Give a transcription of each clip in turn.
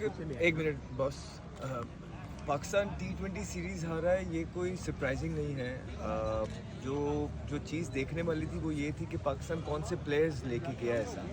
देखिए एक minute boss, Pakistan T20 series हारा है ये कोई सरप्राइजिंग नहीं है। जो चीज़ देखने वाली थी वो ये थी कि पाकिस्तान कौन से प्लेयर्स लेके गया ऐसा।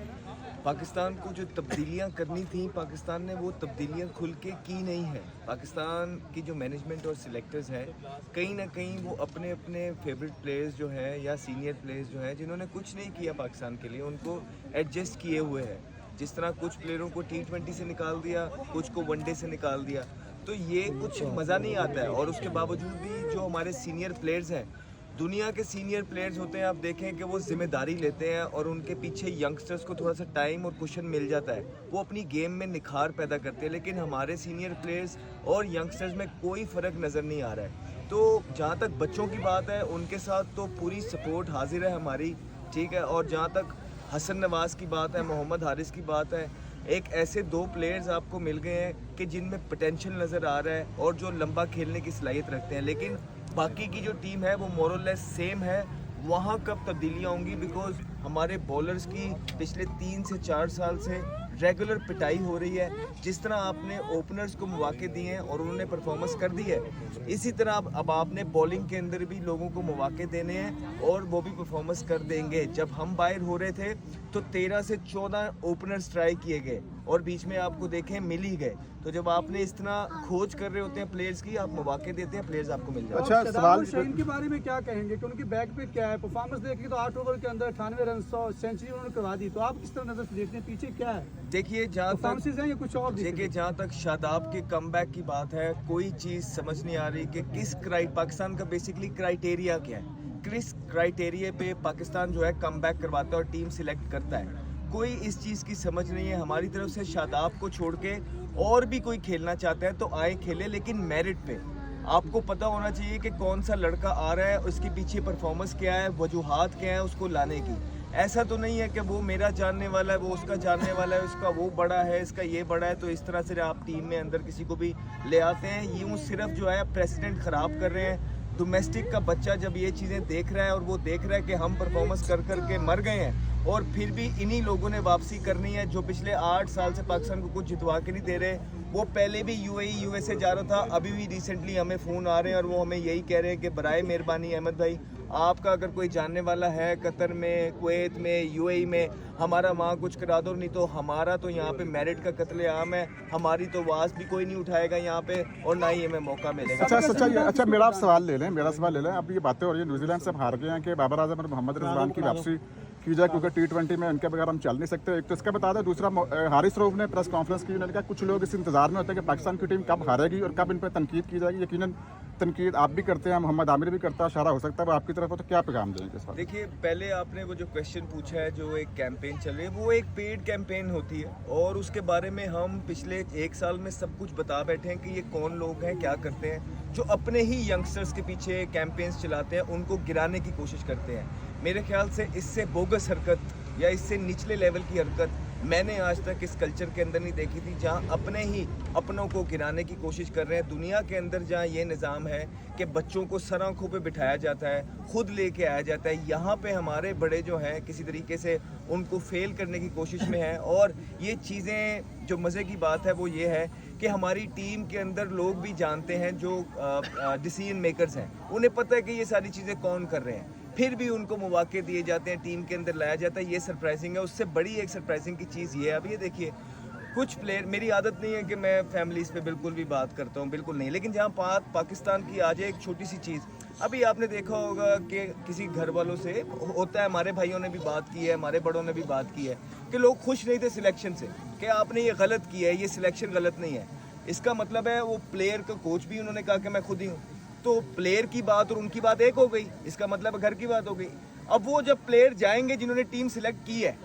पाकिस्तान को जो तब्दीलियां करनी थी पाकिस्तान ने वो तब्दीलियां खुल के की नहीं है। पाकिस्तान की जो मैनेजमेंट और सिलेक्टर्स हैं कहीं ना कहीं वो अपने अपने फेवरेट प्लेयर्स जो हैं या सीनियर प्लेयर्स जो हैं जिन्होंने कुछ नहीं किया पाकिस्तान के लिए उनको एडजस्ट किए हुए हैं। जिस तरह कुछ प्लेयरों को T20 से निकाल दिया, कुछ को वनडे से निकाल दिया, तो ये कुछ मज़ा नहीं आता है। और उसके बावजूद भी जो हमारे सीनियर प्लेयर्स हैं, दुनिया के सीनियर प्लेयर्स होते हैं, आप देखें कि वो जिम्मेदारी लेते हैं और उनके पीछे यंगस्टर्स को थोड़ा सा टाइम और कुशन मिल जाता है, वो अपनी गेम में निखार पैदा करते हैं। लेकिन हमारे सीनियर प्लेयर्स और यंगस्टर्स में कोई फ़र्क नज़र नहीं आ रहा है। तो जहाँ तक बच्चों की बात है उनके साथ तो पूरी सपोर्ट हाजिर है हमारी, ठीक है। और जहाँ तक हसन नवाज़ की बात है, मोहम्मद हारिस की बात है, एक ऐसे दो प्लेयर्स आपको मिल गए हैं कि जिनमें पोटेंशियल नज़र आ रहा है और जो लंबा खेलने की सलाहियत रखते हैं। लेकिन बाकी की जो टीम है वो मोर और लेस सेम है। वहाँ कब तब्दीलियाँ होंगी, बिकॉज हमारे बॉलर्स की पिछले 3 से 4 साल से रेगुलर पिटाई हो रही है। जिस तरह आपने ओपनर्स को मौके दिए हैं और उन्होंने परफॉर्मेंस कर दी है, इसी तरह अब आपने बॉलिंग के अंदर भी लोगों को मौके देने हैं और वो भी परफॉर्मेंस कर देंगे। जब हम बाहर हो रहे थे तो 13 से 14 ओपनर्स ट्राई किए गए और बीच में आपको देखें मिल ही गए। तो जब आपने इस तरह खोज कर रहे होते हैं प्लेयर्स की, आप मौके देते हैं, प्लेयर्स आपको मिल जाते हैं। अच्छा, सवाल शाहीन के बारे में क्या कहेंगे कि उनकी बैक पे क्या है परफॉर्मेंस? देखिए तो 8 ओवर के अंदर 98 रन, 100 सेंचुरी उन्होंने करवा दी। तो आप किस तरह नजर से देखते हैं, पीछे क्या है? देखिए जहाँ तक या कुछ और देखिए जहाँ तक शादाब के कमबैक की बात है, कोई चीज़ समझ नहीं आ रही कि पाकिस्तान का बेसिकली क्राइटेरिया क्या है, किस क्राइटेरिया पे पाकिस्तान जो है कमबैक करवाता है और टीम सिलेक्ट करता है। कोई इस चीज़ की समझ नहीं है। हमारी तरफ से शादाब को छोड़ के और भी कोई खेलना चाहता है तो आए खेले, लेकिन मेरिट पे। आपको पता होना चाहिए कि कौन सा लड़का आ रहा है, उसके पीछे परफॉर्मेंस क्या है, वजूहात क्या है उसको लाने की। ऐसा तो नहीं है कि वो मेरा जानने वाला है, वो उसका जानने वाला है, उसका वो बड़ा है, इसका ये बड़ा है, तो इस तरह से आप टीम में अंदर किसी को भी ले आते हैं। यूँ सिर्फ जो है प्रेसिडेंट ख़राब कर रहे हैं। डोमेस्टिक का बच्चा जब ये चीज़ें देख रहा है और वो देख रहा है कि हम परफॉर्मेंस कर के मर गए हैं और फिर भी इन्हीं लोगों ने वापसी करनी है जो पिछले 8 साल से पाकिस्तान को कुछ जितवा के नहीं दे रहे। वो पहले भी UAE USA जा रहा था, अभी भी रिसेंटली हमें फ़ोन आ रहे हैं और वो हमें यही कह रहे हैं कि बराए मेहरबानी अहमद भाई, आपका अगर कोई जानने वाला है कतर में, कुवैत में, UAE में, हमारा वहाँ कुछ करा दो, नहीं तो हमारा तो यहाँ पे मेरिट का कत्लेआम है, हमारी तो आवाज़ भी कोई नहीं उठाएगा यहाँ पे और ना ही हमें मौका मिलेगा। अच्छा, मेरा आप सवाल ले लें। अब ये बातें हो रही है न्यूजीलैंड से हार गए हैं कि बाबर आजम और मोहम्मद रिजवान की वापसी की जाए, क्योंकि T20 में उनके बगैर हम चल नहीं सकते। एक तो इसका बता दें, दूसरा हारिस रऊफ ने प्रेस कॉन्फ्रेंस की, उन्होंने कहा कुछ लोग इस इंतजार में होते हैं कि पाकिस्तान की टीम कब हारेगी और कब इन पर तनकीद की जाएगी। यकीनन तनकीद आप भी करते हैं, मोहम्मद आमिर भी करता है, इशारा हो सकता है वो आपकी तरफ हो, तो क्या पैगाम देंगे इस बात? देखिए पहले आपने वो जो क्वेश्चन पूछा है, जो एक कैंपेन चल रही है, वो एक पेड कैंपेन होती है और उसके बारे में हम पिछले 1 साल में सब कुछ बता बैठे हैं कि ये कौन लोग हैं, क्या करते हैं। जो अपने ही यंगस्टर्स के पीछे कैंपेन्स चलाते हैं, उनको गिराने की कोशिश करते हैं। मेरे ख्याल से इससे बोगस हरकत या इससे निचले लेवल की हरकत मैंने आज तक इस कल्चर के अंदर नहीं देखी थी, जहां अपने ही अपनों को गिराने की कोशिश कर रहे हैं। दुनिया के अंदर जहां ये निज़ाम है कि बच्चों को सर आँखों पे बिठाया जाता है, खुद लेके आया जाता है, यहाँ पे हमारे बड़े जो हैं किसी तरीके से उनको फेल करने की कोशिश में है। और ये चीज़ें जो मज़े की बात है वो ये है कि हमारी टीम के अंदर लोग भी जानते हैं जो डिसीजन मेकर्स हैं, उन्हें पता है कि ये सारी चीज़ें कौन कर रहे हैं, फिर भी उनको मौके दिए जाते हैं, टीम के अंदर लाया जाता है। ये सरप्राइजिंग है। उससे बड़ी एक सरप्राइजिंग की चीज़ ये है, अब ये देखिए कुछ प्लेयर, मेरी आदत नहीं है कि मैं फैमिलीज़ पे बिल्कुल भी बात करता हूँ, बिल्कुल नहीं, लेकिन जहाँ पाकिस्तान की आ जाए एक छोटी सी चीज़, अभी आपने देखा होगा कि किसी घर वालों से होता है, हमारे भाइयों ने भी बात की है, हमारे बड़ों ने भी बात की है कि लोग खुश नहीं थे सिलेक्शन से, कि आपने ये गलत किया है, ये सिलेक्शन गलत नहीं है। इसका मतलब है वो प्लेयर का कोच भी उन्होंने कहा कि मैं खुद ही हूँ, तो प्लेयर की बात और उनकी बात एक हो गई, इसका मतलब घर की बात हो गई। अब वो जब प्लेयर जाएंगे जिन्होंने टीम सिलेक्ट की है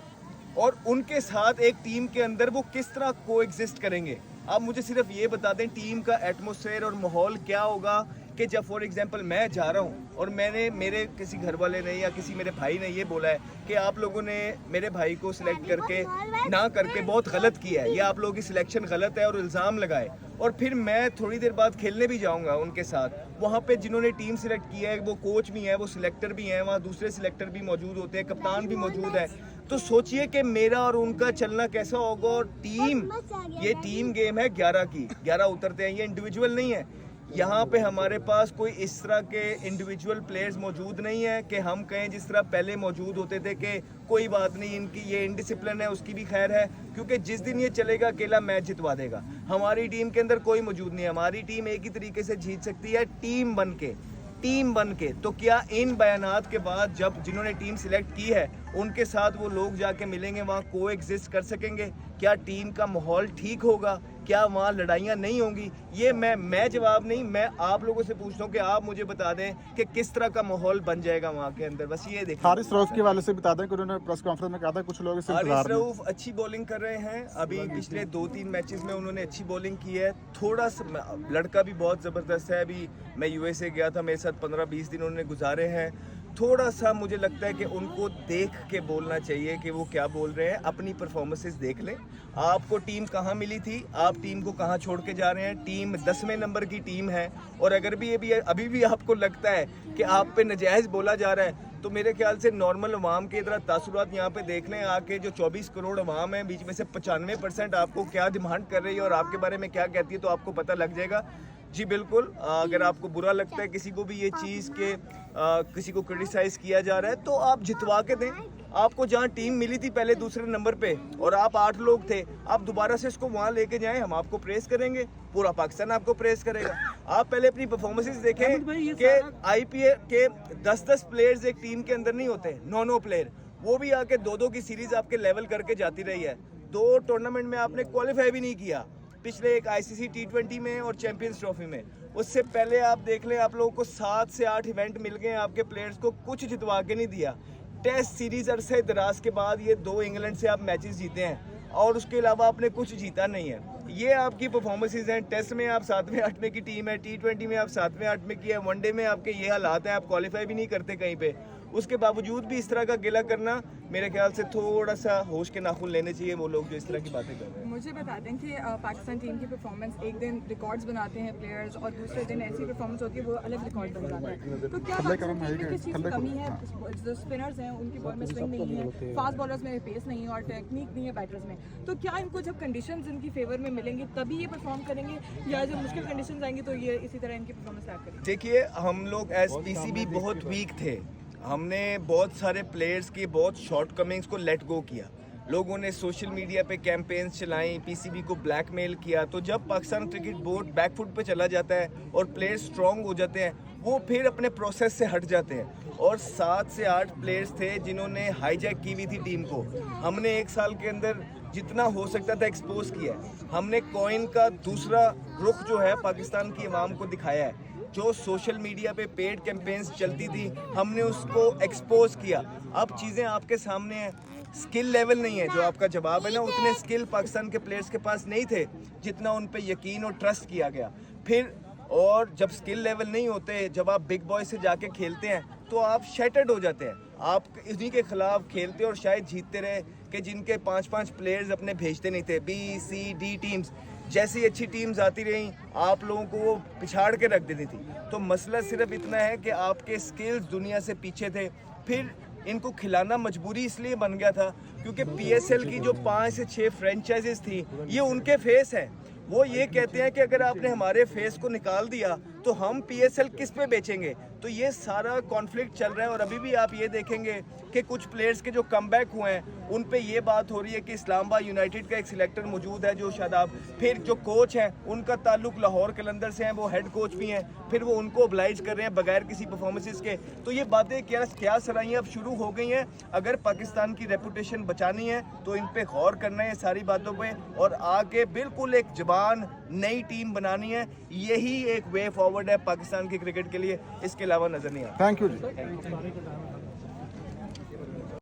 और उनके साथ एक टीम के अंदर वो किस तरह को एग्जिस्ट करेंगे, आप मुझे सिर्फ ये बता दें टीम का एटमॉस्फेयर और माहौल क्या होगा کہ جب فار ایگزامپل میں جا رہا ہوں اور میں نے میرے کسی گھر والے نے یا کسی میرے بھائی نے یہ بولا ہے کہ آپ لوگوں نے میرے بھائی کو سلیکٹ کر کے نہ کر کے بہت غلط کیا ہے یا آپ لوگوں کی سلیکشن غلط ہے اور الزام لگائے, اور پھر میں تھوڑی دیر بعد کھیلنے بھی جاؤں گا ان کے ساتھ, وہاں پہ جنہوں نے ٹیم سلیکٹ کیا ہے وہ کوچ بھی ہیں, وہ سلیکٹر بھی ہیں, وہاں دوسرے سلیکٹر بھی موجود ہوتے ہیں, کپتان بھی موجود ہے, تو سوچئے کہ میرا اور ان کا چلنا کیسا ہوگا. اور ٹیم, یہ ٹیم گیم ہے 11 کی, 11 اترتے ہیں, یہ انڈیویجول نہیں ہے. یہاں پہ ہمارے پاس کوئی اس طرح کے انڈیویجول پلیئرز موجود نہیں ہیں کہ ہم کہیں جس طرح پہلے موجود ہوتے تھے کہ کوئی بات نہیں ان کی یہ انڈسپلن ہے, اس کی بھی خیر ہے, کیونکہ جس دن یہ چلے گا اکیلا میچ جتوا دے گا. ہماری ٹیم کے اندر کوئی موجود نہیں ہے. ہماری ٹیم ایک ہی طریقے سے جیت سکتی ہے, ٹیم بن کے, ٹیم بن کے. تو کیا ان بیانات کے بعد جب جنہوں نے ٹیم سلیکٹ کی ہے ان کے ساتھ وہ لوگ جا کے ملیں گے, وہاں کو ایگزسٹ کر سکیں گے؟ کیا ٹیم کا ماحول ٹھیک ہوگا؟ کیا وہاں لڑائیاں نہیں ہوں گی؟ یہ میں جواب نہیں, میں آپ لوگوں سے پوچھتا ہوں کہ آپ مجھے بتا دیں کہ کس طرح کا ماحول بن جائے گا وہاں کے اندر. بس یہ دیکھیں. حارث رؤف کے والے سے بتا دیں کہ انہوں نے پریس کانفرنس میں کہا تھا کچھ لوگ اس انتظار حارث میں. رؤف اچھی بولنگ کر رہے ہیں, ابھی پچھلے 2-3 میچز میں انہوں نے اچھی بولنگ کی ہے. تھوڑا سا لڑکا بھی بہت زبردست ہے. ابھی میں یو ایس اے گیا تھا, میرے ساتھ 15-20 دن انہوں نے گزارے ہیں. تھوڑا سا مجھے لگتا ہے کہ ان کو دیکھ کے بولنا چاہیے کہ وہ کیا بول رہے ہیں. اپنی پرفارمنسز دیکھ لیں. آپ کو ٹیم کہاں ملی تھی, آپ ٹیم کو کہاں چھوڑ کے جا رہے ہیں. ٹیم 10ویں نمبر کی ٹیم ہے, اور اگر بھی یہ ابھی بھی آپ کو لگتا ہے کہ آپ پہ نجائز بولا جا رہا ہے تو میرے خیال سے نارمل عوام کے ذرا تاثرات یہاں پہ دیکھ لیں. آ کے جو 24 کروڑ عوام ہے, بیچ میں سے 95% آپ کو کیا ڈیمانڈ کر رہی ہے اور آپ کے بارے میں کیا کہتی ہے, تو آپ کو پتہ لگ جائے گا. جی بالکل, اگر آپ کو برا لگتا ہے کسی کو بھی یہ چیز کہ کسی کو کرٹیسائز کیا جا رہا ہے, تو آپ جتوا کے دیں. آپ کو جہاں ٹیم ملی تھی پہلے 2 نمبر پہ اور آپ 8 لوگ تھے, آپ دوبارہ سے اس کو وہاں لے کے جائیں, ہم آپ کو پریس کریں گے, پورا پاکستان آپ کو پریس کرے گا. آپ پہلے اپنی پرفارمنسز دیکھیں کہ آئی پی ایل کے 10 پلیئرز ایک ٹیم کے اندر نہیں ہوتے, 9 پلیئر, وہ بھی آ کے 2 کی سیریز آپ کے لیول کر کے جاتی رہی ہے. 2 ٹورنامنٹ میں آپ نے کوالیفائی بھی نہیں کیا, پچھلے ایک آئی سی سی T20 میں اور چیمپئنز ٹرافی میں. اس سے پہلے آپ دیکھ لیں, آپ لوگوں کو 7 سے 8 ایونٹ مل گئے, آپ کے پلیئرز کو کچھ جتوا کے نہیں دیا. ٹیسٹ سیریز عرصے دراز کے بعد یہ 2 انگلینڈ سے آپ میچز جیتے ہیں, اور اس کے علاوہ آپ نے کچھ جیتا نہیں ہے. یہ آپ کی پرفارمنسز ہیں. ٹیسٹ میں آپ 7ویں 8ویں کی ٹیم ہے, T20 میں آپ 7ویں 8ویں کی ہے, ون ڈے میں آپ کے یہ حالات ہیں, آپ کوالیفائی بھی نہیں کرتے کہیں پہ. اس کے باوجود بھی اس طرح کا گلہ کرنا, میرے خیال سے تھوڑا سا ہوش کے ناخن لینے چاہیے وہ لوگ جو اس طرح کی باتیں کر رہے ہیں. مجھے بتا دیں کہ پاکستان ٹیم کی پرفارمنس ایک دن ریکارڈز بناتے ہیں پلیئرز, اور دوسرے دن ایسی پرفارمنس ہوتی ہے وہ الگ ریکارڈ بن جاتا ہے. تو کیا پاکستان ٹیم میں کس چیز کی کمی ہے؟ جو اسپنرز ہیں ان کی بال میں سوئنگ نہیں ہے, فاسٹ بالرز میں پیس نہیں ہے, اور ٹیکنیک نہیں ہے بیٹرز میں. تو کیا ان کو جب کنڈیشنز ان کی فیور میں ملیں گی تبھی یہ پرفارم کریں گے, یا جب مشکل کنڈیشنز آئیں گی تو یہ اسی طرح ان کی پرفارمنس ایڈ کریں گے؟ دیکھیے, ہم لوگ ایز پی سی بی بہت ویک تھے. ہم نے بہت سارے پلیئرز کی بہت شارٹ کمنگز کو لیٹ گو کیا. لوگوں نے سوشل میڈیا پہ کیمپینز چلائیں, پی سی بی کو بلیک میل کیا. تو جب Pakistan cricket board back foot پہ چلا جاتا ہے اور پلیئر سٹرونگ ہو جاتے ہیں, وہ پھر اپنے پروسیس سے ہٹ جاتے ہیں. اور 7 سے 8 پلیئرز تھے جنہوں نے ہائی جیک کی ہوئی تھی ٹیم کو. ہم نے 1 سال کے اندر جتنا ہو سکتا تھا ایکسپوز کیا ہے. ہم نے کوئن کا دوسرا رخ جو ہے پاکستان کی عوام کو دکھایا ہے. جو سوشل میڈیا پہ پیڈ کیمپینز چلتی تھی, ہم نے اس کو ایکسپوز کیا. اب چیزیں آپ کے سامنے ہیں. سکل لیول نہیں ہے, جو آپ کا جواب ہے نا, اتنے سکل پاکستان کے پلیئرز کے پاس نہیں تھے جتنا ان پہ یقین اور ٹرسٹ کیا گیا. پھر اور جب سکل لیول نہیں ہوتے, جب آپ بگ بوائے سے جا کے کھیلتے ہیں تو آپ شیٹرڈ ہو جاتے ہیں. آپ انہی کے خلاف کھیلتے اور شاید جیتتے رہے کہ جن کے 5 پلیئرز اپنے بھیجتے نہیں تھے. B, C, D ٹیمز جیسی اچھی ٹیمز آتی رہیں, آپ لوگوں کو وہ پچھاڑ کے رکھ دیتی تھی. تو مسئلہ صرف اتنا ہے کہ آپ کے سکلز دنیا سے پیچھے تھے. پھر ان کو کھلانا مجبوری اس لیے بن گیا تھا کیونکہ پی ایس ایل کی جو 5 سے 6 فرینچائزز تھی, یہ ان کے فیس ہیں. وہ یہ کہتے ہیں کہ اگر آپ نے ہمارے فیس کو نکال دیا تو ہم پی ایس ایل کس پہ بیچیں گے. تو یہ سارا کانفلکٹ چل رہا ہے. اور ابھی بھی آپ یہ دیکھیں گے کہ کچھ پلیئرز کے جو کم بیک ہوئے ہیں ان پہ یہ بات ہو رہی ہے کہ اسلام آباد یونائٹڈ کا ایک سلیکٹر موجود ہے جو شاداب, پھر جو کوچ ہیں ان کا تعلق لاہور قلندر سے ہیں, وہ ہیڈ کوچ بھی ہیں, پھر وہ ان کو oblige کر رہے ہیں بغیر کسی پرفارمنسز کے. تو یہ باتیں کیا سرائیاں اب شروع ہو گئی ہیں. اگر پاکستان کی ریپوٹیشن بچانی ہے تو ان پہ غور کرنا ہے ساری باتوں پہ, اور آگے بالکل ایک جوان نئی ٹیم بنانی ہے. یہی ایک وے فارورڈ ہے پاکستان کی کرکٹ کے لیے, اس کے علاوہ نظر نہیں آتا. Thank you G.